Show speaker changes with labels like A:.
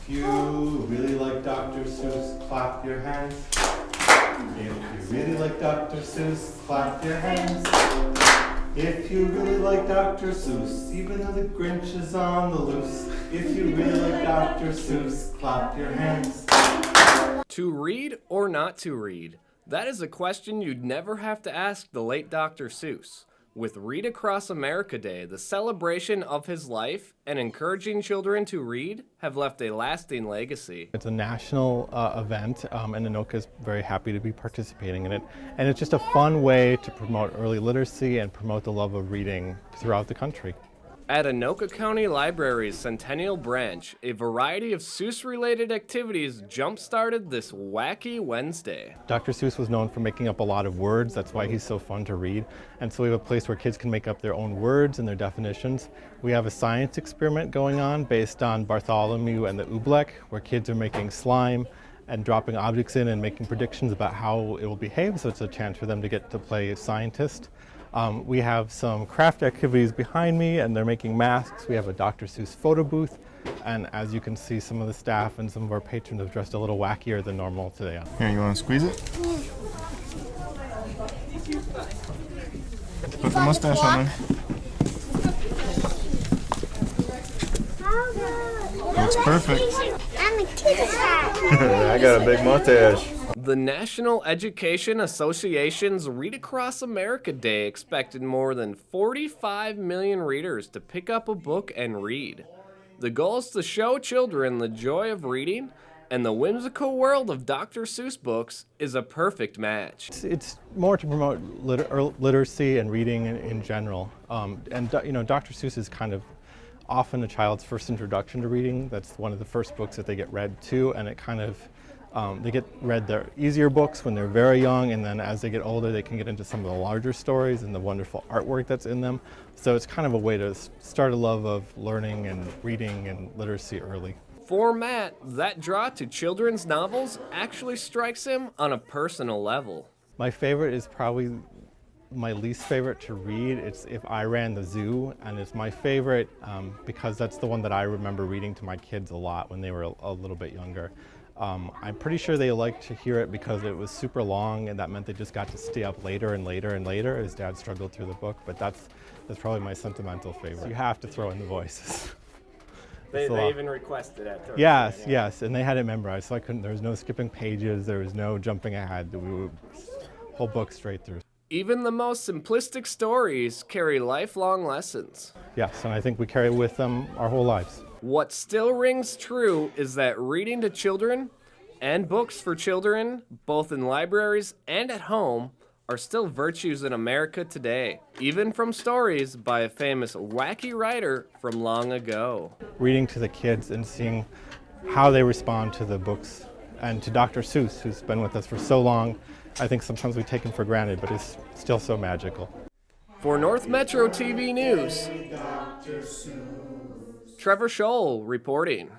A: If you really like Dr. Seuss, clap your hands. If you really like Dr. Seuss, clap your hands. If you really like Dr. Seuss, even though the Grinch is on the loose. If you really like Dr. Seuss, clap your hands.
B: To read or not to read? That is a question you'd never have to ask the late Dr. Seuss. With Read Across America Day, the celebration of his life and encouraging children to read have left a lasting legacy.
C: It's a national event, and Anoka is very happy to be participating in it. And it's just a fun way to promote early literacy and promote the love of reading throughout the country.
B: At Anoka County Library's Centennial Branch, a variety of Seuss-related activities jump-started this Wacky Wednesday.
C: Dr. Seuss was known for making up a lot of words. That's why he's so fun to read. And so we have a place where kids can make up their own words and their definitions. We have a science experiment going on based on Bartholomew and the Oobleck, where kids are making slime and dropping objects in and making predictions about how it will behave. So it's a chance for them to get to play scientist. We have some craft activities behind me, and they're making masks. We have a Dr. Seuss photo booth, and as you can see, some of the staff and some of our patrons have dressed a little wackier than normal today.
D: Here, you want to squeeze it? Put the mustache on there. Looks perfect.
E: I'm a teacher.
D: I got a big mustache.
B: The National Education Association's Read Across America Day expected more than 45 million readers to pick up a book and read. The goal is to show children the joy of reading, and the whimsical world of Dr. Seuss books is a perfect match.
C: It's more to promote literacy and reading in general. Dr. Seuss is kind of often a child's first introduction to reading. That's one of the first books that they get read to, and it kind of they get read their easier books when they're very young, and then as they get older they can get into some of the larger stories and the wonderful artwork that's in them. So it's kind of a way to start a love of learning and reading and literacy early.
B: For Matt, that draw to children's novels actually strikes him on a personal level.
C: My favorite is probably my least favorite to read. It's If I Ran the Zoo, and it's my favorite because that's the one that I remember reading to my kids a lot when they were a little bit younger. I'm pretty sure they liked to hear it because it was super long, and that meant they just got to stay up later and later and later as Dad struggled through the book. But that's probably my sentimental favorite. You have to throw in the voices.
B: They even requested it.
C: Yes, and they had it memorized, so there was no skipping pages, there was no jumping ahead. We would whole book straight through.
B: Even the most simplistic stories carry lifelong lessons.
C: Yes, and I think we carry with them our whole lives.
B: What still rings true is that reading to children and books for children, both in libraries and at home, are still virtues in America today, even from stories by a famous wacky writer from long ago.
C: Reading to the kids and seeing how they respond to the books, and to Dr. Seuss, who's been with us for so long, I think sometimes we take him for granted, but he's still so magical.
B: For North Metro TV News, Trevor Scholl reporting.